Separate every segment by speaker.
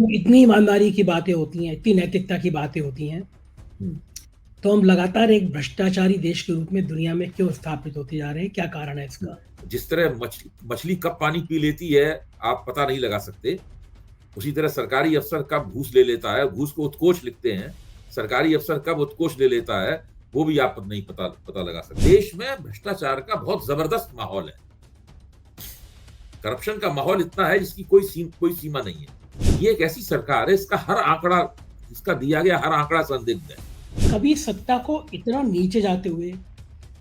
Speaker 1: तो इतनी ईमानदारी की बातें होती हैं, इतनी नैतिकता की बातें होती हैं,
Speaker 2: हम्म।
Speaker 1: तो हम लगातार एक भ्रष्टाचारी देश के रूप में दुनिया में क्यों स्थापित होते जा रहे हैं? क्या कारण है इसका?
Speaker 2: जिस तरह मछली मछली कब पानी पी लेती है, आप पता नहीं लगा सकते। उसी तरह सरकारी अफसर कब घूस ले लेता है, घूस को उत्कोच लिखते हैं, सरकारी अफसर कब उत्कोच ले लेता है, वो भी आप नहीं पता लगा सकते। देश में भ्रष्टाचार का बहुत जबरदस्त माहौल है। करप्शन का माहौल इतना है जिसकी कोई सीमा नहीं है। ये एक ऐसी सरकार है, इसका दिया गया हर आंकड़ा संदिग्ध है।
Speaker 1: कभी सत्ता को इतना नीचे जाते हुए,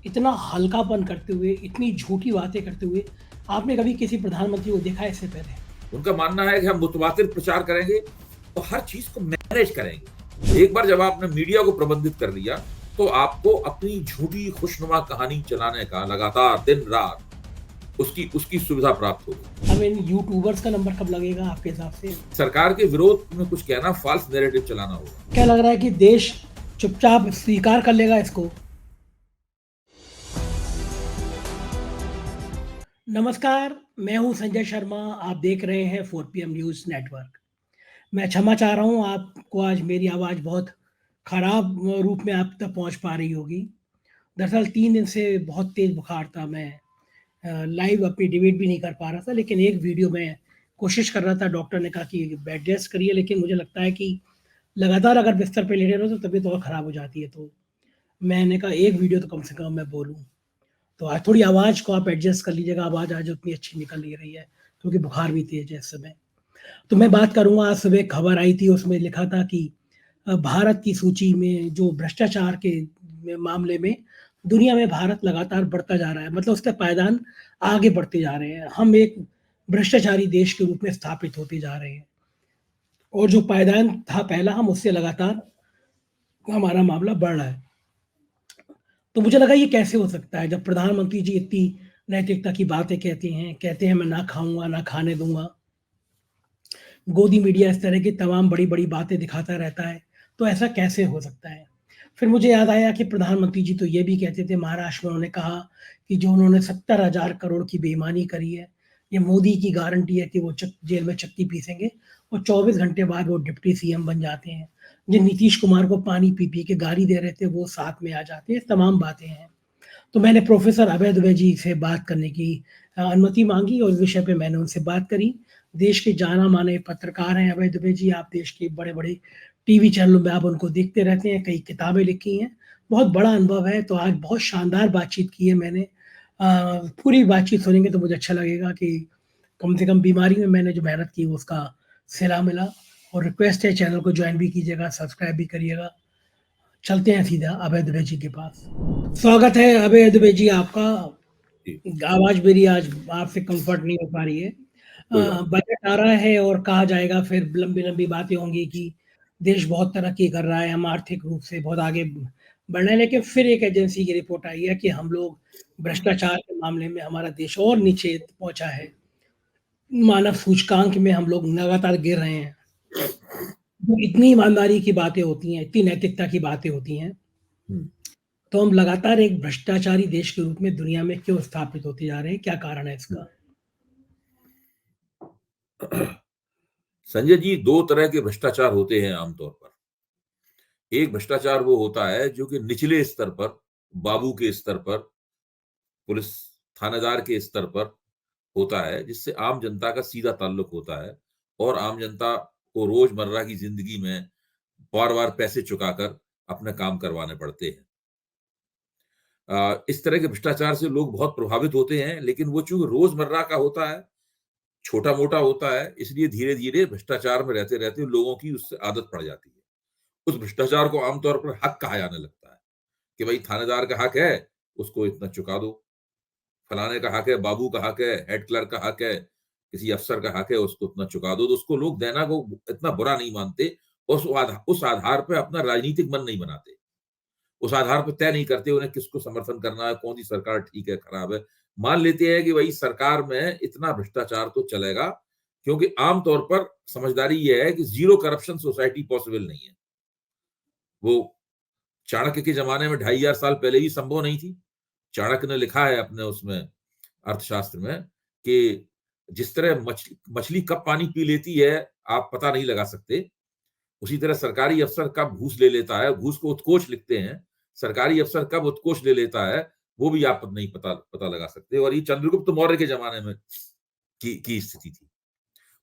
Speaker 1: इतना हल्कापन करते हुए, इतनी झूठी बातें करते हुए, आपने कभी किसी प्रधानमंत्री को देखा है इससे पहले?
Speaker 2: उनका मानना है कि हम मुतवातिर प्रचार करेंगे और हर चीज को मैनेज करेंगे। एक बार जब आपने मीडिया को प्रबंधित कर लिया, तो आपको अपनी झूठी खुशनुमा कहानी चलाने का लगातार दिन रात उसकी सुविधा प्राप्त होगी।
Speaker 1: अब इन यूट्यूबर्स का नंबर कब लगेगा आपके हिसाब से?
Speaker 2: सरकार के विरोध में कुछ कहना, फॉल्स नैरेटिव चलाना होगा।
Speaker 1: क्या लग रहा है कि देश चुपचाप स्वीकार कर लेगा इसको? नमस्कार, मैं हूं संजय शर्मा, आप देख रहे हैं 4 पीएम न्यूज़ नेटवर्क। मैं क्षमा चाह रहा हूं, आपको आज मेरी आवाज़ बहुत खराब रूप में आप तक पहुंच पा रही होगी। दरअसल 3 दिन से बहुत तेज़ बुखार था, मैं लाइव अपनी डिबेट भी नहीं कर पा रहा था, लेकिन एक वीडियो में कोशिश कर रहा था, डॉक्टर ने कहा कि बेड रेस्ट करिए, लेकिन मुझे लगता है कि लगातार अगर बिस्तर पे लेटे रहो तो तबीयत और ख़राब हो जाती है, तो मैंने कहा एक वीडियो तो कम से कम मैं बोलूँ। तो आज थोड़ी आवाज़ को आप एडजस्ट कर लीजिएगा, आवाज़ आज उतनी अच्छी निकल नहीं रही है, क्योंकि बुखार भी तेज़ है इस समय। तो मैं बात करूँगा, आज सुबह खबर आई थी, उसमें लिखा था कि भारत की सूची में जो भ्रष्टाचार के मामले में दुनिया में भारत लगातार बढ़ता जा रहा है, मतलब उसके पायदान आगे बढ़ते जा रहे हैं। हम एक भ्रष्टाचारी देश के रूप में स्थापित होते जा रहे हैं और जो पायदान था पहला, हम उससे लगातार हमारा मामला बढ़ रहा है। तो मुझे लगा ये कैसे हो सकता है जब प्रधानमंत्री जी इतनी नैतिकता की बातें कहते हैं मैं ना खाऊँगा, ना खाने दूँगा। गोदी मीडिया इस तरह की तमाम बड़ी-बड़ी बातें दिखाता रहता है, तो ऐसा कैसे हो सकता है? फिर मुझे याद आया कि प्रधानमंत्री जी तो ये भी कहते थे, महाराष्ट्र में उन्होंने कहा कि जो उन्होंने 70,000 करोड़ की बेईमानी करी है, ये मोदी की गारंटी है कि वो जेल में चक्की पीसेंगे और 24 घंटे बाद वो डिप्टी सीएम बन जाते हैं। जिन नीतीश कुमार को पानी पी-पी के गाली दे रहे थे, वो साथ में आ जाते हैं, तमाम बातें हैं। तो मैंने प्रोफ़ेसर अभय दुबे जी से बात करने की अनुमति माँगी और इस विषय पे मैंने उनसे बात करी। देश के जाना-माने पत्रकार हैं अभय दुबे जी, आप देश के बड़े-बड़े टीवी चैनलों में आप उनको देखते रहते हैं, कई किताबें लिखी हैं, बहुत बड़ा अनुभव है, तो आज बहुत शानदार बातचीत की है मैंने। पूरी बातचीत सुनेंगे तो मुझे अच्छा लगेगा कि कम से कम बीमारी में मैंने जो मेहनत की, उसका सिला मिला और रिक्वेस्ट है चैनल को जॉइन भी कीजिएगा, सब्सक्राइब भी करिएगा। चलते हैं सीधा अभय दुबे जी के पास। स्वागत है अभय दुबे जी आपका।
Speaker 2: जी,
Speaker 1: आवाज़ मेरी आज आपसे कम्फ़र्ट नहीं हो पा रही है।
Speaker 2: कोई बात
Speaker 1: बजट आ रहा है और कहा जाएगा फिर लंबी-लंबी बातें होंगी कि देश बहुत तरक्की कर रहा है, हम आर्थिक रूप से बहुत आगे बढ़ रहे हैं, लेकिन फिर एक एजेंसी की रिपोर्ट आई है कि हम लोग भ्रष्टाचार के मामले में हमारा देश और नीचे पहुँचा है। मानव सूचकांक में हम लोग लगातार गिर रहे हैं। तो इतनी ईमानदारी की बातें होती हैं, इतनी नैतिकता की बातें होती हैं,
Speaker 2: नहीं।
Speaker 1: तो हम लगातार एक भ्रष्टाचारी देश के रूप में दुनिया में क्यों स्थापित होते जा रहे हैं? क्या कारण है इसका?
Speaker 2: संजय जी, दो तरह के भ्रष्टाचार होते हैं आमतौर पर। एक भ्रष्टाचार वो होता है जो कि निचले स्तर पर, बाबू के स्तर पर, पुलिस थानेदार के स्तर पर होता है, जिससे आम जनता का सीधा ताल्लुक होता है और आम जनता को रोजमर्रा की जिंदगी में बार बार पैसे चुकाकर अपने काम करवाने पड़ते हैं। इस तरह के भ्रष्टाचार से लोग बहुत प्रभावित होते हैं, लेकिन वो चूंकि रोजमर्रा का होता है, छोटा मोटा होता है, इसलिए धीरे धीरे भ्रष्टाचार में रहते रहते लोगों की उससे आदत पड़ जाती है। उस भ्रष्टाचार को आमतौर पर हक कहा जाने लगता है कि भाई थानेदार का हक है, उसको इतना चुका दो। फलाने का हक है, बाबू का हक है, हेड क्लर्क का हक है, किसी अफसर का हक है, उसको उतना चुका दो। तो उसको लोग देना को इतना बुरा नहीं मानते और उस आधार पे अपना राजनीतिक मन नहीं बनाते। उस आधार पर तय नहीं करते उन्हें किसको समर्थन करना है, कौन सी सरकार ठीक है, खराब है। मान लेते हैं कि भाई सरकार में इतना भ्रष्टाचार तो चलेगा, क्योंकि आमतौर पर समझदारी यह है कि जीरो करप्शन सोसाइटी पॉसिबल नहीं है। वो चाणक्य के जमाने में 2500 साल पहले भी संभव नहीं थी। चाणक्य ने लिखा है अपने उसमें अर्थशास्त्र में कि जिस तरह मछली कब पानी पी लेती है आप पता नहीं लगा सकते, उसी तरह सरकारी अफसर कब घूस ले लेता है, घूस को उत्कोच लिखते हैं, सरकारी अफसर कब उत्कोच ले लेता है वो भी आप नहीं पता लगा सकते। और ये चंद्रगुप्त मौर्य के जमाने में की स्थिति थी।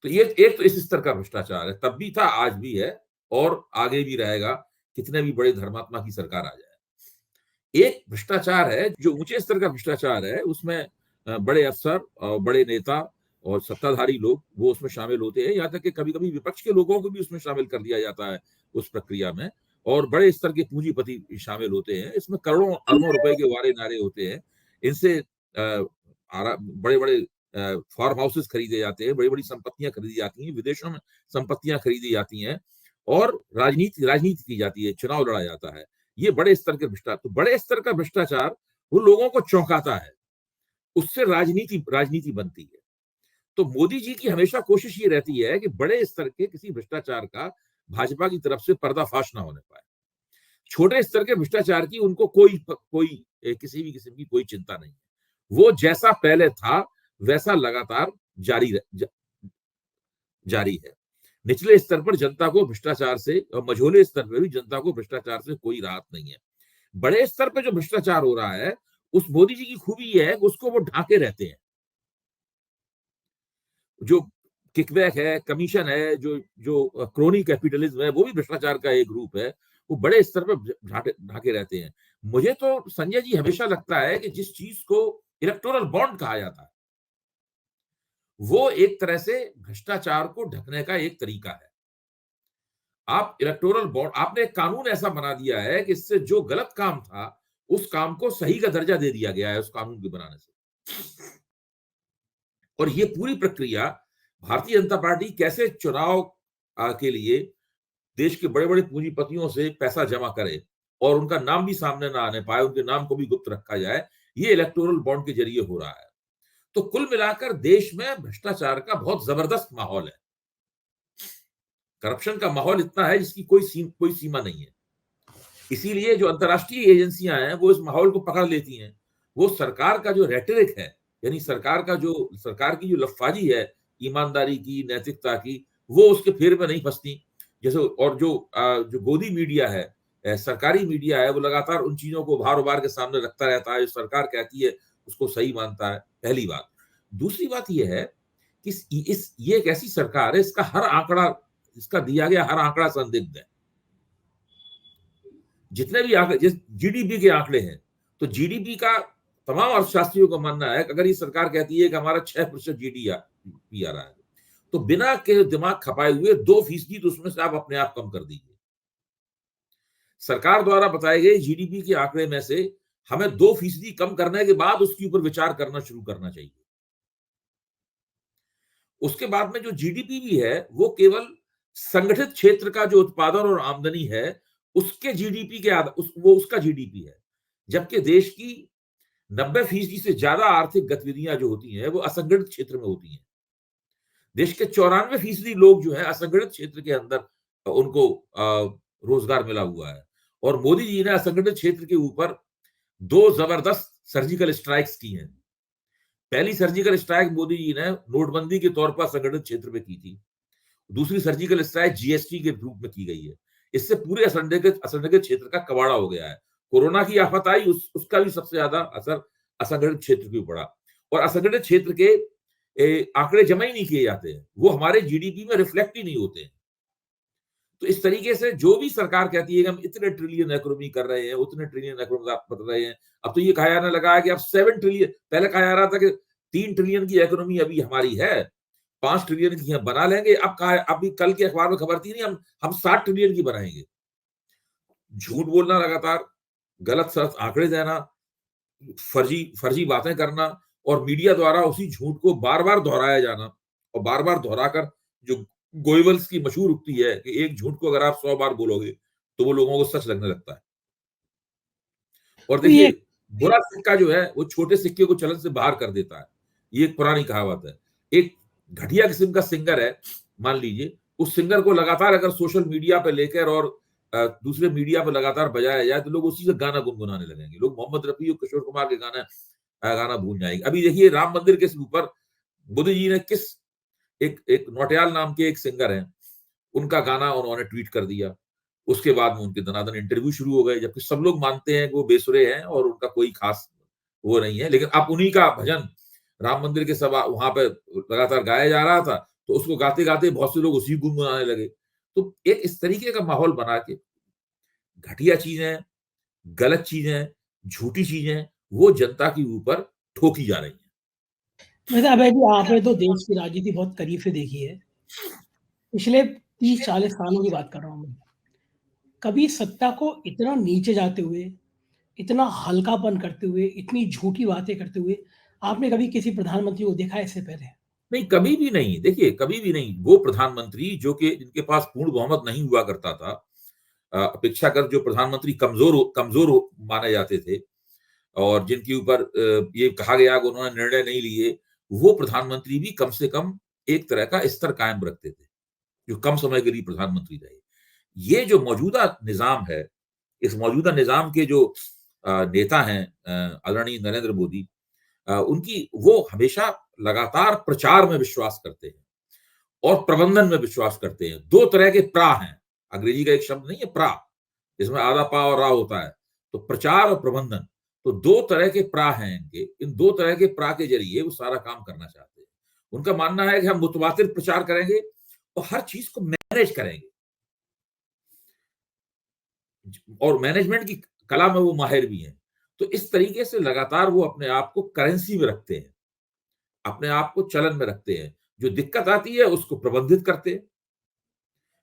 Speaker 2: तो ये एक तो इस स्तर का भ्रष्टाचार है, तब भी था, आज भी है और आगे भी रहेगा, कितने भी बड़े धर्मात्मा की सरकार आ जाए। एक भ्रष्टाचार है जो ऊंचे स्तर का भ्रष्टाचार है, उसमें बड़े अफसर और बड़े नेता और सत्ताधारी लोग वो उसमें शामिल होते हैं, यहाँ तक कि कभी कभी विपक्ष के लोगों को भी उसमें शामिल कर दिया जाता है उस प्रक्रिया में, और बड़े स्तर के पूंजीपति शामिल होते हैं। इसमें करोड़ों अरबों रुपए के वारे नारे होते हैं। इनसे बड़े बड़े फार्म हाउसेस खरीदे जाते हैं, बड़ी बड़ी संपत्तियां खरीदी जाती हैं, विदेशों में संपत्तियां खरीदी जाती हैं और राजनीति की जाती है, चुनाव लड़ा जाता है। ये बड़े स्तर के भ्रष्टाचार, तो बड़े स्तर का भ्रष्टाचार वो लोगों को चौंकाता है, उससे राजनीति बनती है। तो मोदी जी की हमेशा कोशिश ये रहती है कि बड़े स्तर के किसी भ्रष्टाचार का भाजपा की तरफ से पर्दाफाश ना होने पाए। छोटे स्तर के भ्रष्टाचार की उनको कोई किसी भी किस्म की कोई चिंता नहीं है। वो जैसा पहले था वैसा लगातार जारी है। निचले स्तर पर जनता को भ्रष्टाचार से और मझोले स्तर पर भी जनता को भ्रष्टाचार से कोई राहत नहीं है। बड़े स्तर पर जो भ्रष्टाचार हो रहा है, उस मोदी जी की खूबी यह है कि उसको वो ढांके रहते हैं। जो किकबैक है, कमीशन है, जो क्रोनी कैपिटलिज्म है, वो भी भ्रष्टाचार का एक रूप है। वो बड़े स्तर पर ढाके रहते हैं। मुझे तो संजय जी हमेशा लगता है कि जिस चीज को इलेक्टोरल बॉन्ड कहा जाता है, वो एक तरह से भ्रष्टाचार को ढकने का एक तरीका है। आप इलेक्टोरल बॉन्ड, आपने एक कानून ऐसा बना दिया है कि इससे जो गलत काम था उस काम को सही का दर्जा दे दिया गया है उस कानून के बनाने से। और ये पूरी प्रक्रिया भारतीय जनता पार्टी कैसे चुनाव के लिए देश के बड़े बड़े पूंजीपतियों से पैसा जमा करे और उनका नाम भी सामने ना आने पाए, उनके नाम को भी गुप्त रखा जाए, ये इलेक्टोरल बॉन्ड के जरिए हो रहा है। तो कुल मिलाकर देश में भ्रष्टाचार का बहुत जबरदस्त माहौल है। करप्शन का माहौल इतना है जिसकी कोई सीमा नहीं है। इसीलिए जो अंतर्राष्ट्रीय एजेंसियां हैं वो इस माहौल को पकड़ लेती हैं। वो सरकार का जो रेटरिक है, यानी सरकार की जो लफाजी है ईमानदारी की, नैतिकता की, वो उसके फेर में नहीं फंसती। जैसे और जो गोदी मीडिया है, सरकारी मीडिया है, वो लगातार उन चीजों को उभार के सामने रखता रहता है, जो सरकार कहती है उसको सही मानता है, पहली बात। दूसरी बात यह है कि ये एक ऐसी सरकार है, इसका दिया गया हर आंकड़ा संदिग्ध है। जितने भी आंकड़े, जिस जीडीपी के आंकड़े हैं, तो जीडीपी का तमाम अर्थशास्त्रियों का मानना है कि अगर ये सरकार कहती है कि हमारा 6% जीडीपी आ रहा है, तो बिना के दिमाग खपाए हुए 2% तो उसमें से आप अपने आप कम कर दीजिए। सरकार द्वारा बताए गए जीडीपी के आंकड़े में से हमें 2% कम करने के बाद उसके ऊपर विचार करना शुरू करना चाहिए। उसके बाद में जो जीडीपी भी है वो केवल संगठित क्षेत्र का जो उत्पादन और आमदनी है उसके जीडीपी के वो उसका जीडीपी है, जबकि देश की 90% से ज्यादा आर्थिक गतिविधियां जो होती हैं वो असंगठित क्षेत्र में होती हैं। देश के 94% लोग जो है असंगठित क्षेत्र के अंदर उनको रोजगार मिला हुआ है। और मोदी जी ने असंगठित क्षेत्र के ऊपर 2 जबरदस्त सर्जिकल स्ट्राइक्स की हैं। पहली सर्जिकल स्ट्राइक मोदी जी ने नोटबंदी के तौर पर संगठित क्षेत्र में की थी। दूसरी सर्जिकल स्ट्राइक जीएसटी के रूप में की गई है। इससे पूरे असंगठित क्षेत्र का कबाड़ा हो गया है। कोरोना की आफत आई, उसका भी सबसे ज्यादा असर असंगठित क्षेत्र के ऊपर पड़ा। और असंगठित क्षेत्र के आंकड़े जमा ही नहीं किए जाते हैं, वो हमारे जीडीपी में रिफ्लेक्ट ही नहीं होते हैं। तो इस तरीके से जो भी सरकार कहती है कि हम इतने ट्रिलियन इकोनॉमी कर रहे हैं, उतने ट्रिलियन इकोनॉमी बन रहे हैं, अब तो ये कहा जाने लगा है कि अब 7 ट्रिलियन, पहले कहा जा रहा था कि 3 ट्रिलियन की इकोनॉमी अभी हमारी है, 5 ट्रिलियन की हम बना लेंगे। अब कहा, अभी कल के अखबार में खबर थी नहीं, हम 7 ट्रिलियन की बनाएंगे। झूठ बोलना लगातार, गलत सलत आंकड़े देना, फर्जी बातें करना और मीडिया द्वारा उसी झूठ को बार बार दोहराया जाना, और बार बार दोहराकर जो गोइबल्स की मशहूर उक्ति है कि एक झूठ को अगर आप 100 बार बोलोगे तो वो लोगों को सच लगने लगता है। और देखिए, बुरा सिक्का जो है वो छोटे सिक्के को चलन से बाहर कर देता है, ये एक पुरानी कहावत है। एक घटिया किस्म का सिंगर है, मान लीजिए, उस सिंगर को लगातार अगर सोशल मीडिया पे लेकर और दूसरे मीडिया पे लगातार बजाया जाए तो लोग उसी से गाना गुनगुनाने लगेंगे। लोग मोहम्मद रफी और किशोर कुमार के गाना भूल जाएंगे। अभी देखिए, राम मंदिर के ऊपर मोदी जी ने किस एक नौटियाल नाम के एक सिंगर हैं, उनका गाना उन्होंने ट्वीट कर दिया। उसके बाद में उनके दनादन इंटरव्यू शुरू हो गए, जबकि सब लोग मानते हैं कि वो बेसुरे हैं और उनका कोई खास वो नहीं है। लेकिन अब उन्हीं का भजन राम मंदिर के सभा वहां पे लगातार गाया जा रहा था, तो उसको गाते-गाते बहुत से लोग उसी को गुनगुनाने लगे। तो एक इस तरीके का माहौल बना के घटिया चीजें, गलत चीजें, झूठी चीजें वो जनता के ऊपर ठोकी जा रही हैं।
Speaker 1: वैसे अभय जी, आपने तो देश की राजनीति बहुत करीब से देखी है। पिछले 30-40 सालों की बात कर रहा हूँ मैं। कभी सत्ता को इतना नीचे जाते हुए, इतना हल्कापन करते हुए, इतनी झूठी बातें करते हुए, आपने कभी किसी प्रधानमंत्री को देखा है इससे पहले?
Speaker 2: नहीं, कभी भी नहीं। देखिए, कभी भी नहीं। वो प्रधानमंत्री जो कि जिनके पास पूर्ण बहुमत नहीं हुआ करता था, अपेक्षाकृत जो प्रधानमंत्री कमज़ोर माने जाते थे और जिनके ऊपर ये कहा गया कि उन्होंने निर्णय नहीं लिए, वो प्रधानमंत्री भी कम से कम एक तरह का स्तर कायम रखते थे, जो कम समय के लिए प्रधानमंत्री रहे। ये जो मौजूदा निज़ाम है, इस मौजूदा निज़ाम के जो नेता हैं आदरणीय नरेंद्र मोदी, उनकी वो हमेशा लगातार प्रचार में विश्वास करते हैं और प्रबंधन में विश्वास करते हैं। 2 तरह के प्रा हैं, अंग्रेजी का एक शब्द नहीं है प्रा, जिसमें आधा पा और रा होता है। तो प्रचार और प्रबंधन, तो 2 तरह के प्रा हैं इनके। इन 2 तरह के प्रा के ज़रिए वो सारा काम करना चाहते हैं। उनका मानना है कि हम मुतवातिर प्रचार करेंगे और हर चीज़ को मैनेज करेंगे। और मैनेजमेंट की कला में वो माहिर भी हैं। तो इस तरीके से लगातार वो अपने आप को करेंसी में रखते हैं, अपने आप को चलन में रखते हैं। जो दिक्कत आती है उसको प्रबंधित करते हैं।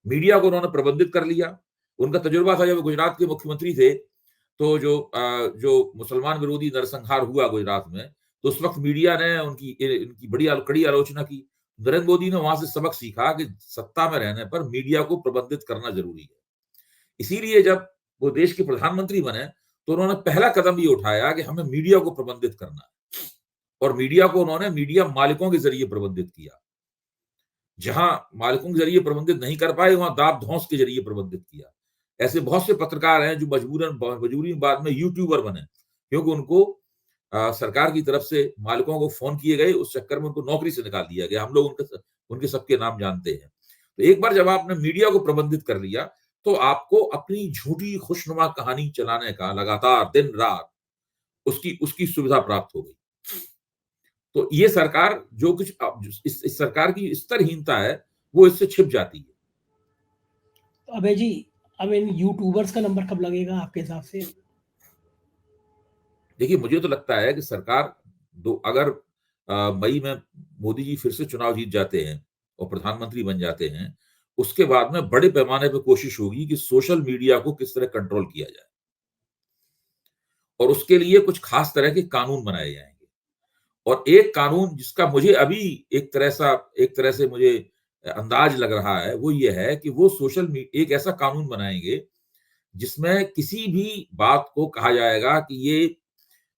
Speaker 2: मीडिया को उन्होंने प्रबंधित कर लिया। उनका तजुर्बा था जब वो गुजरात के मुख्यमंत्री थे, तो जो मुसलमान विरोधी नरसंहार हुआ गुजरात में, तो उस वक़्त मीडिया ने इनकी कड़ी आलोचना की। नरेंद्र मोदी ने वहाँ से सबक सीखा कि सत्ता में रहने पर मीडिया को प्रबंधित करना ज़रूरी है। इसीलिए जब वो देश के प्रधानमंत्री बने, तो उन्होंने पहला कदम ये उठाया कि हमें मीडिया को प्रबंधित करना है और मीडिया को उन्होंने मीडिया मालिकों के ज़रिए प्रबंधित किया। जहां मालिकों के जरिए प्रबंधित नहीं कर पाए, वहां दाब-धौंस के जरिए प्रबंधित किया। ऐसे बहुत से पत्रकार हैं जो मजबूरी में बाद में यूट्यूबर बने, क्योंकि उनको सरकार की तरफ से मालिकों को फ़ोन किए गए, उस चक्कर में उनको नौकरी से निकाल दिया गया। हम लोग उनके सबके नाम जानते हैं। तो एक बार जब आपने मीडिया को प्रबंधित कर लिया, तो आपको अपनी झूठी खुशनुमा कहानी चलाने का लगातार दिन-रात उसकी उसकी सुविधा प्राप्त हो गई। तो ये सरकार जो कुछ इस सरकार की स्तरहीनता है, वो इससे छिप जाती है।
Speaker 1: तो अभय जी, अब इन यूट्यूबर्स का नंबर कब लगेगा आपके हिसाब से?
Speaker 2: देखिए, मुझे तो लगता है कि सरकार दो अगर मई में मोदी जी फिर से चुनाव जीत जाते हैं और प्रधानमंत्री बन जाते हैं, उसके बाद में बड़े पैमाने पे कोशिश होगी कि सोशल मीडिया को किस तरह कंट्रोल किया जाए और उसके लिए कुछ खास तरह के कानून बनाए जाएँगे। और एक कानून जिसका मुझे अभी एक तरह से मुझे अंदाज लग रहा है, वो ये है कि वो एक ऐसा कानून बनाएँगे, जिसमें किसी भी बात को कहा जाएगा कि ये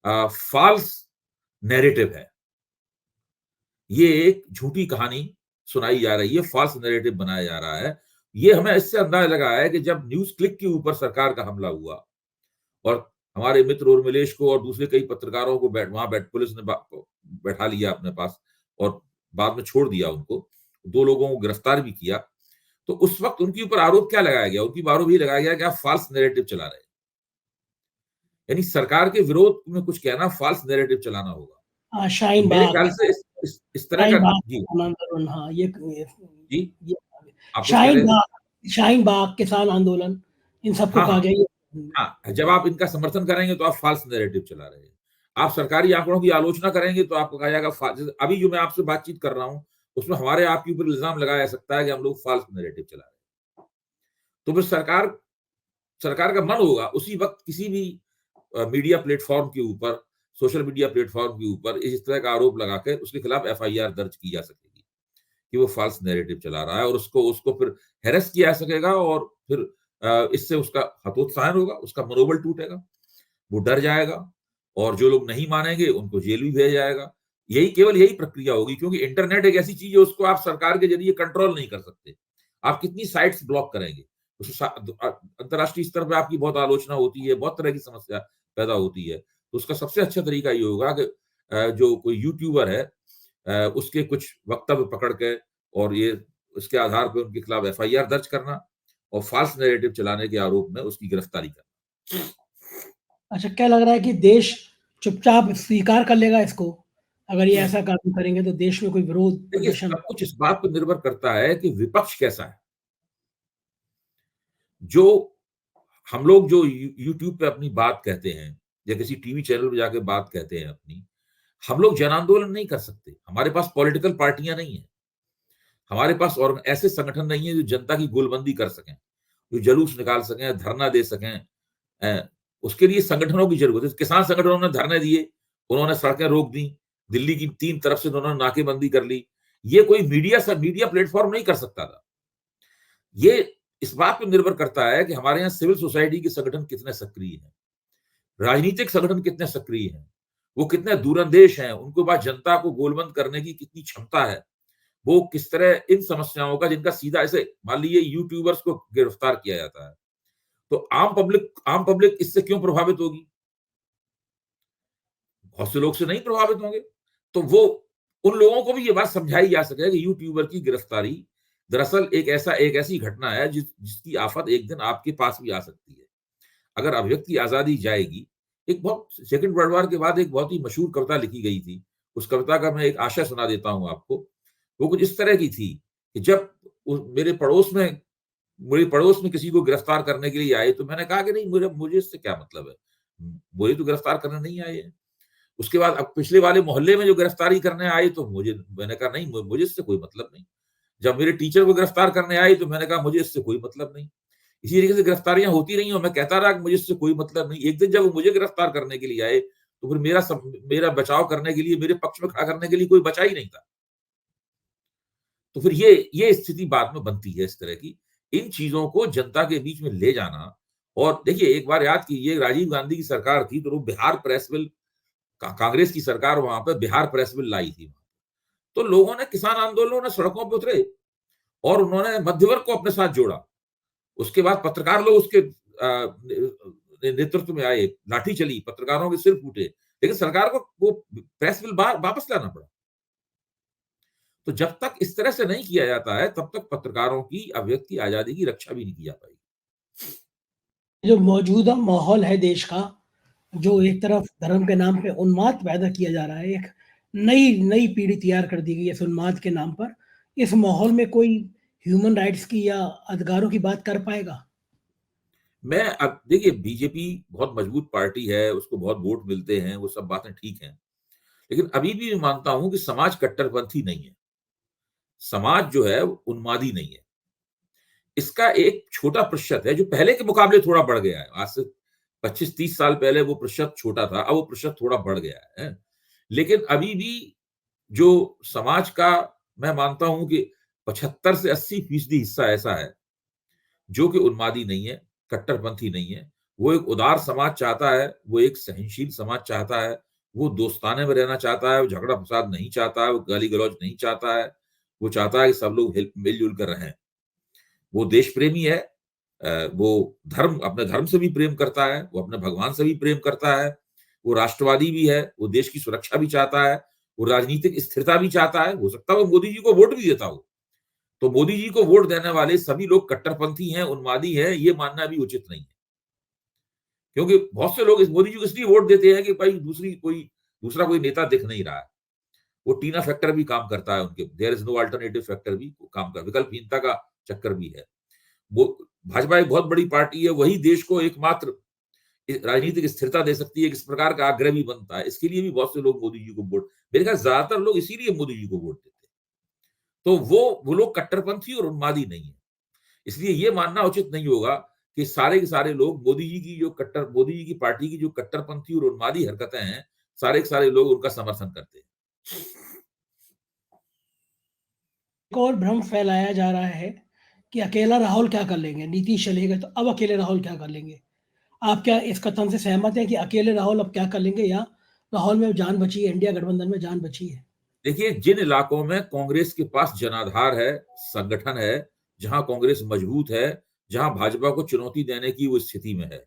Speaker 2: फ़ॉल्स नैरेटिव है। ये एक झूठी कहानी सुनाई जा रही है, फ़ॉल्स नैरेटिव बनाया जा रहा है। ये हमें इससे अंदाज़ा लगा है कि जब न्यूज़ क्लिक के ऊपर सरकार का हमला हुआ और हमारे मित्र उर्मिलेश को और दूसरे कई पत्रकारों को पुलिस ने बैठा लिया अपने पास और बाद में छोड़ दिया उनको। 2 लोगों को गिरफ्तार भी किया। तो उस वक़्त उनके ऊपर आरोप क्या लगाया गया? उनके ऊपर आरोप ये लगाया गया कि आप फ़ॉल्स नैरेटिव चला रहे हैं। यानी सरकार के विरोध में कुछ कहना फ़ॉल्स नैरेटिव चलाना होगा। तो
Speaker 1: शाहीन
Speaker 2: मेरे
Speaker 1: बाग
Speaker 2: ख्याल से इस तरह
Speaker 1: शाहीन
Speaker 2: का
Speaker 1: बाग
Speaker 2: जी,
Speaker 1: किसान आंदोलन, हाँ,
Speaker 2: जी,
Speaker 1: ये
Speaker 2: आप कुछ कह रहे थे?
Speaker 1: शाहीन बाग किसान आंदोलन, इन सबको
Speaker 2: हाँ,
Speaker 1: कहा
Speaker 2: हाँ।
Speaker 1: गया ये।
Speaker 2: हाँ, जब आप इनका समर्थन करेंगे तो आप फ़ॉल्स नैरेटिव चला रहे हैं। आप सरकारी आंकड़ों की आलोचना करेंगे तो आपको कहा जाएगा जैसे अभी जो मैं आपसे बातचीत कर रहा हूँ, उसमें हमारे आपके ऊपर इल्ज़ाम लगाया जा सकता है कि हम लोग फ़ॉल्स नैरेटिव चला रहे हैं। तो फिर सरकार का मन होगा उसी वक़्त किसी भी मीडिया प्लेटफ़ॉर्म के ऊपर, सोशल मीडिया प्लेटफ़ॉर्म के ऊपर इस तरह का आरोप लगा के उसके खिलाफ एफआईआर दर्ज की जा सकेगी, कि वो फ़ॉल्स नैरेटिव चला रहा है और उसको फिर हैरेस किया जा सकेगा और फिर इससे उसका हतोत्साहन होगा, उसका मनोबल टूटेगा। वो डर जाएगा और जो लोग नहीं मानेंगे उनको जेल भी भेजा जाएगा। केवल यही प्रक्रिया होगी क्योंकि इंटरनेट एक ऐसी चीज़ है उसको आप सरकार के ज़रिए कंट्रोल नहीं कर सकते। आप कितनी साइट्स ब्लॉक करेंगे? अंतर्राष्ट्रीय स्तर पे आपकी बहुत आलोचना होती है, बहुत तरह की समस्या पैदा होती है। तो उसका सबसे अच्छा तरीका ये होगा कि जो कोई यूट्यूबर है उसके कुछ वक्तव्य पकड़ के और ये उसके आधार पर उनके खिलाफ एफआईआर दर्ज करना और फाल्स नैरेटिव चलाने के आरोप में उसकी गिरफ्तारी करना।
Speaker 1: अच्छा, क्या लग रहा है कि देश चुपचाप स्वीकार कर लेगा इसको? अगर ये ऐसा काम करेंगे तो देश में कोई विरोध
Speaker 2: देखिए,
Speaker 1: प्रदर्शन?
Speaker 2: सब कुछ इस बात पर निर्भर करता है कि विपक्ष कैसा है। जो हम लोग जो यूट्यूब पे अपनी बात कहते हैं या किसी टीवी चैनल पे जाके बात कहते हैं अपनी, हम लोग जन आंदोलन नहीं कर सकते। हमारे पास पॉलिटिकल पार्टियां नहीं है, हमारे पास और ऐसे संगठन नहीं है जो जनता की गोलबंदी कर सकें, जो जुलूस निकाल सकें, धरना दे सकें। उसके लिए संगठनों की जरूरत है। किसान संगठनों ने धरने दिए, उन्होंने सड़कें रोक दी, दिल्ली की 3 तरफ से उन्होंने नाकेबंदी कर ली। ये कोई मीडिया प्लेटफॉर्म नहीं कर सकता था। ये इस बात पर निर्भर करता है कि हमारे यहाँ सिविल सोसाइटी के संगठन कितने सक्रिय हैं, राजनीतिक संगठन कितने सक्रिय हैं, वो कितने दूरंदेश हैं, उनके पास जनता को गोलबंद करने की कितनी क्षमता है, वो किस तरह इन समस्याओं का जिनका सीधा ऐसे मान लीजिए यूट्यूबर्स को गिरफ्तार किया जाता है, तो आम पब्लिक इससे क्यों प्रभावित होगी? बहुत से लोग से नहीं प्रभावित होंगे। तो वो उन लोगों को भी ये बात समझाई जा सके कि यूट्यूबर की गिरफ्तारी दरअसल एक ऐसी घटना है जिसकी आफत एक दिन आपके पास भी आ सकती है। अगर अभिव्यक्ति की आजादी जाएगी, एक बहुत सेकंड वर्ल्ड वॉर के बाद एक बहुत ही मशहूर कविता लिखी गई थी। उस कविता का मैं एक आशय सुना देता हूँ आपको। वो कुछ इस तरह की थी कि जब मेरे पड़ोस में किसी को गिरफ्तार करने के लिए आए तो मैंने कहा कि नहीं, मुझे इससे क्या मतलब है? मुझे तो गिरफ्तार करने नहीं आए हैं। उसके बाद अब पिछले वाले मोहल्ले में जो गिरफ्तारी करने आए तो मैंने कहा नहीं, मुझे इससे कोई मतलब नहीं। जब मेरे टीचर को गिरफ्तार करने आए तो मैंने कहा मुझे इससे कोई मतलब नहीं। इसी तरीके से गिरफ्तारियां होती रही और मैं कहता रहा कि मुझे इससे कोई मतलब नहीं। एक दिन जब वो मुझे गिरफ्तार करने के लिए आए तो फिर मेरा बचाव करने के लिए, मेरे पक्ष में खड़ा करने के लिए कोई बचा ही नहीं था। तो फिर ये स्थिति बाद में बनती है इस तरह की। इन चीजों को जनता के बीच में ले जाना। और देखिए, एक बार याद कीजिए, राजीव गांधी की सरकार थी तो वो बिहार प्रेस बिल, कांग्रेस की सरकार वहां पर बिहार प्रेस बिल लाई थी। तो लोगों ने, किसान आंदोलनों ने सड़कों पर उतरे और उन्होंने मध्य वर्ग को अपने साथ जोड़ा। उसके बाद पत्रकार लोग उसके नेतृत्व में आए, लाठी चली, पत्रकारों के सिर फूटे, लेकिन सरकार को वो प्रेस बिल वापस लाना पड़ा। तो जब तक इस तरह से नहीं किया जाता है तब तक पत्रकारों की अभिव्यक्ति आजादी की रक्षा भी नहीं की जा पाएगी।
Speaker 1: जो मौजूदा माहौल है देश का, जो एक तरफ धर्म के नाम पे उन्माद पैदा किया जा रहा है, एक नई नई पीढ़ी तैयार कर दी गई है इस उन्माद के नाम पर। इस माहौल में कोई ह्यूमन राइट्स की या अधिकारों की बात कर पाएगा?
Speaker 2: मैं अब देखिए, बीजेपी बहुत मजबूत पार्टी है, उसको बहुत वोट मिलते हैं, वो सब बातें ठीक हैं। लेकिन अभी भी मैं मानता हूं कि समाज कट्टरपंथी नहीं है, समाज जो है वो उन्मादी नहीं है। इसका एक छोटा प्रतिशत है जो पहले के मुकाबले थोड़ा बढ़ गया है। आज से 25-30 साल पहले वो प्रतिशत छोटा था, अब वो प्रतिशत थोड़ा बढ़ गया है। लेकिन अभी भी जो समाज का, मैं मानता हूं कि 75 से 80% हिस्सा ऐसा है जो कि उन्मादी नहीं है, कट्टरपंथी नहीं है। वो एक उदार समाज चाहता है, वो एक सहनशील समाज चाहता है, वो दोस्ताने में रहना चाहता है, वो झगड़ा फसाद नहीं चाहता है, वो गाली गलौज नहीं चाहता है। वो चाहता है कि सब लोग मिलजुल कर रहें। वो देश प्रेमी है। वो अपने धर्म से भी प्रेम करता है, वो अपने भगवान से भी प्रेम करता है। वो राष्ट्रवादी भी है, वो देश की सुरक्षा भी चाहता है, वो राजनीतिक स्थिरता भी चाहता है। हो सकता है वो मोदी जी को वोट भी देता हो। तो मोदी जी को वोट देने वाले सभी लोग कट्टरपंथी हैं, उन्मादी हैं, ये मानना भी उचित नहीं है। क्योंकि बहुत से लोग इस मोदी जी को इसलिए वोट देते हैं कि भाई दूसरा कोई नेता दिख नहीं रहा है। वो टीना फैक्टर भी काम करता है उनके, there is no alternative factor भी काम कर, विकल्पहीनता का चक्कर भी है। वो भाजपा एक बहुत बड़ी पार्टी है, वही देश को एकमात्र राजनीतिक स्थिरता दे सकती है। इस प्रकार का आग्रह भी बनता है, इसके लिए भी बहुत से लोग मोदी जी को वोट, मेरे ख्याल ज्यादातर लोग इसीलिए मोदी जी को वोट देते हैं। तो वो लोग कट्टरपंथी और उन्मादी नहीं है। इसलिए ये मानना उचित नहीं होगा कि सारे के सारे लोग मोदी जी की पार्टी की जो कट्टरपंथी और उन्मादी हरकतें हैं, सारे के सारे लोग उनका समर्थन करते हैं।
Speaker 1: एक और भ्रम फैलाया जा रहा है कि अकेला राहुल क्या कर लेंगे, नीतीश चले गए तो अब अकेले राहुल क्या कर लेंगे? आप क्या इस कथन से सहमत हैं कि अकेले राहुल अब क्या कर लेंगे, या राहुल में जान बची है, इंडिया गठबंधन में जान बची है?
Speaker 2: देखिए, जिन इलाकों में कांग्रेस के पास जनाधार है, संगठन है, जहां कांग्रेस मजबूत है, जहां भाजपा को चुनौती देने की वो स्थिति में है,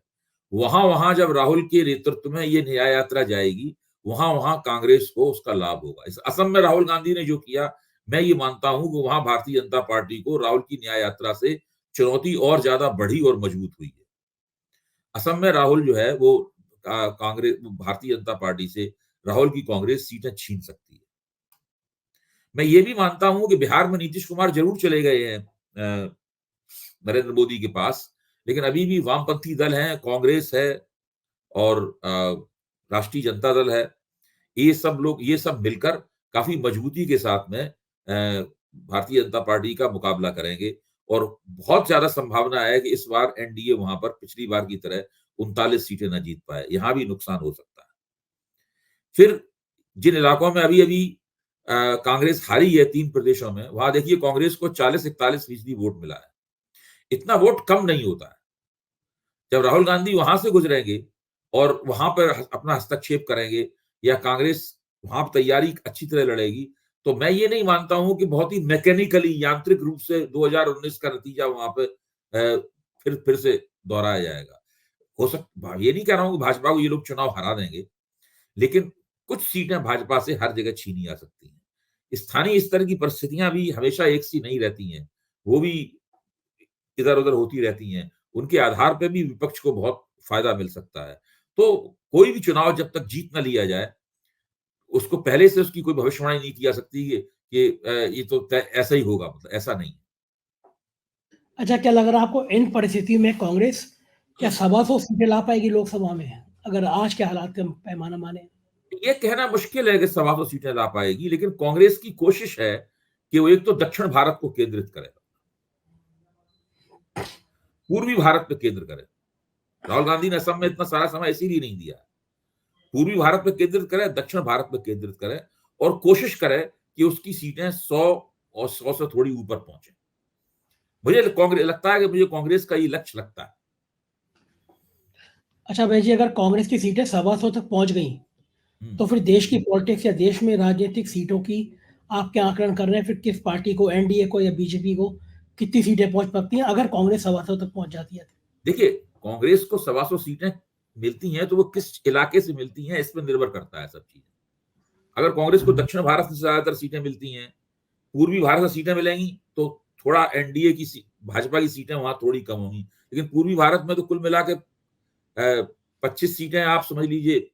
Speaker 2: वहां वहां जब राहुल के नेतृत्व में ये न्याय यात्रा जाएगी, वहां कांग्रेस को उसका लाभ होगा। इस असम में राहुल गांधी ने जो किया, मैं ये मानता हूं कि वहां भारतीय जनता पार्टी को राहुल की न्याय यात्रा से चुनौती और ज्यादा बढ़ी और मजबूत हुई है। असम में राहुल जो है वो कांग्रेस भारतीय जनता पार्टी से राहुल की कांग्रेस सीटें छीन सकती है। मैं ये भी मानता हूं कि बिहार में नीतीश कुमार जरूर चले गए हैं नरेंद्र मोदी के पास, लेकिन अभी भी वामपंथी दल हैं, कांग्रेस है और राष्ट्रीय जनता दल है। ये सब मिलकर काफी मजबूती के साथ में भारतीय जनता पार्टी का मुकाबला करेंगे और बहुत ज्यादा संभावना है कि इस बार एनडीए वहां पर पिछली बार की तरह 39 सीटें न जीत पाए, यहां भी नुकसान हो सकता है। फिर जिन इलाकों में अभी अभी कांग्रेस हारी है 3 प्रदेशों में, वहां देखिए कांग्रेस को 40-41% वोट मिला है। इतना वोट कम नहीं होता है। जब राहुल गांधी वहां से गुजरेंगे और वहां पर अपना हस्तक्षेप करेंगे या कांग्रेस वहां तैयारी अच्छी तरह लड़ेगी, तो मैं ये नहीं मानता हूं कि बहुत ही मैकेनिकली यांत्रिक रूप से 2019 का नतीजा वहां पे फिर से दोहराया जाएगा। हो सकता, ये नहीं कह रहा हूं कि भाजपा को ये लोग चुनाव हरा देंगे, लेकिन कुछ सीटें भाजपा से हर जगह छीनी जा सकती हैं। स्थानीय स्तर की परिस्थितियां भी हमेशा एक सी नहीं रहती हैं, वो भी इधर उधर होती रहती हैं। उनके आधार पे भी विपक्ष को बहुत फायदा मिल सकता है। तो कोई भी चुनाव जब तक जीत ना लिया जाए, उसको पहले से उसकी कोई भविष्यवाणी नहीं की जा सकती कि ये तो ऐसा ही होगा, मतलब ऐसा नहीं।
Speaker 1: अच्छा, क्या लग रहा है आपको इन परिस्थितियों में कांग्रेस क्या 125 सीटें ला पाएगी लोकसभा में, अगर आज के हालात का पैमाना माने?
Speaker 2: ये कहना मुश्किल है कि 125 सीटें ला पाएगी, लेकिन कांग्रेस की कोशिश है कि वो एक तो दक्षिण भारत को केंद्रित करे, पूर्वी भारत पे केंद्र करे। राहुल गांधी ने असम में इतना सारा समय इसीलिए नहीं दिया। पूर्वी भारत पे केंद्रित करे, दक्षिण भारत पे केंद्रित करे और कोशिश करे कि उसकी सीटें 100 और 100 से थोड़ी ऊपर पहुंचे। मुझे कांग्रेस लगता है कि मुझे कांग्रेस का ये लक्ष्य लगता है।
Speaker 1: अच्छा भाई जी, अगर कांग्रेस की सीटें 125 तक पहुंच गई, तो फिर देश की पॉलिटिक्स या देश में राजनीतिक सीटों की आप क्या आकलन कर रहे हैं? फिर किस पार्टी को, एनडीए को या बीजेपी को कितनी सीटें पहुंच सकती हैं अगर कांग्रेस 125 तक पहुंच जाती है?
Speaker 2: देखिए, कांग्रेस को 125 सीटें मिलती हैं तो वो किस इलाके से मिलती हैं इस पर निर्भर करता है सब चीजें। अगर कांग्रेस को दक्षिण भारत से ज्यादातर सीटें मिलती हैं, पूर्वी भारत से सीटें मिलेंगी, तो थोड़ा एनडीए की भाजपा की सीटें वहां थोड़ी कम होंगी। लेकिन पूर्वी भारत में तो कुल मिला के 25 सीटें आप समझ लीजिए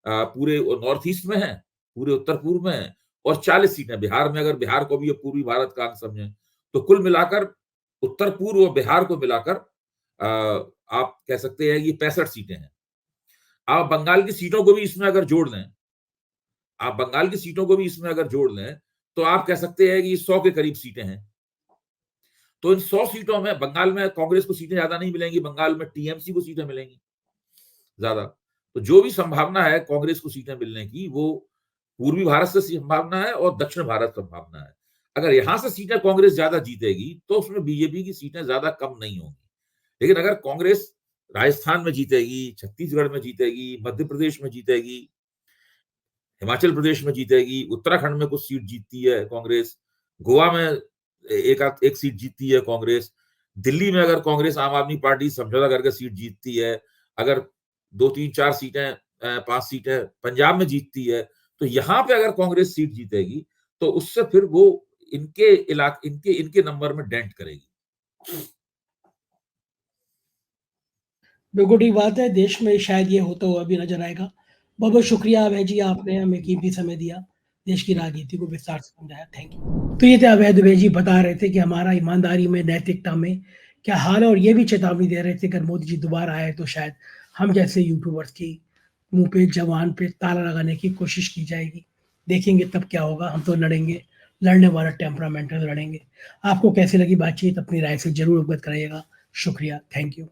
Speaker 2: पूरे नॉर्थ ईस्ट में है, पूरे उत्तर पूर्व में है, और 40 सीटें बिहार में। अगर बिहार को भी पूर्वी भारत का अंग समझें, तो कुल मिलाकर उत्तर पूर्व और बिहार को मिलाकर आप कह सकते हैं कि 65 सीटें हैं। आप बंगाल की सीटों को भी इसमें अगर जोड़ लें, आप बंगाल की सीटों को भी इसमें अगर जोड़ लें, तो आप कह सकते हैं कि 100 के करीब सीटें हैं। तो इन 100 सीटों में बंगाल में कांग्रेस को सीटें ज्यादा नहीं मिलेंगी, बंगाल में टीएमसी को सीटें मिलेंगी ज्यादा। तो जो भी संभावना है कांग्रेस को सीटें मिलने की, वो पूर्वी भारत से संभावना है और दक्षिण भारत संभावना है। अगर यहां से सीटें कांग्रेस ज्यादा जीतेगी, तो उसमें बीजेपी की सीटें ज्यादा कम नहीं होंगी। लेकिन अगर कांग्रेस राजस्थान में जीतेगी, छत्तीसगढ़ में जीतेगी, मध्य प्रदेश में जीतेगी, हिमाचल प्रदेश में जीतेगी, उत्तराखंड में कुछ सीट जीतती है कांग्रेस, गोवा में एक सीट जीतती है कांग्रेस, दिल्ली में अगर कांग्रेस आम आदमी पार्टी समझौता करके सीट जीतती है, अगर 2-3-4 सीटें 5 सीटें पंजाब में जीतती है, तो यहां पे अगर कांग्रेस सीट जीतेगी, तो उससे फिर वो इनके नंबर में डेंट करेगी।
Speaker 1: बिल्कुल ठीक बात है। देश में शायद ये होता हुआ भी नजर आएगा। बहुत बहुत शुक्रिया अभय जी, आपने हमें कीमती समय दिया, देश की राजनीति को विस्तार से समझाया। Thank you. तो ये थे अभय दुबे जी, बता रहे थे कि हमारा ईमानदारी में, नैतिकता में क्या हाल है, और ये भी चेतावनी दे रहे थे अगर मोदी जी दोबारा आए तो शायद हम जैसे यूट्यूबर्स की मुंह पे, जबान पे ताला लगाने की कोशिश की जाएगी। देखेंगे तब क्या होगा। हम तो लड़ेंगे, लड़ने वाला टेम्परामेंटल लड़ेंगे। आपको कैसी लगी बातचीत, अपनी राय से जरूर अवगत कराइएगा। शुक्रिया, थैंक यू।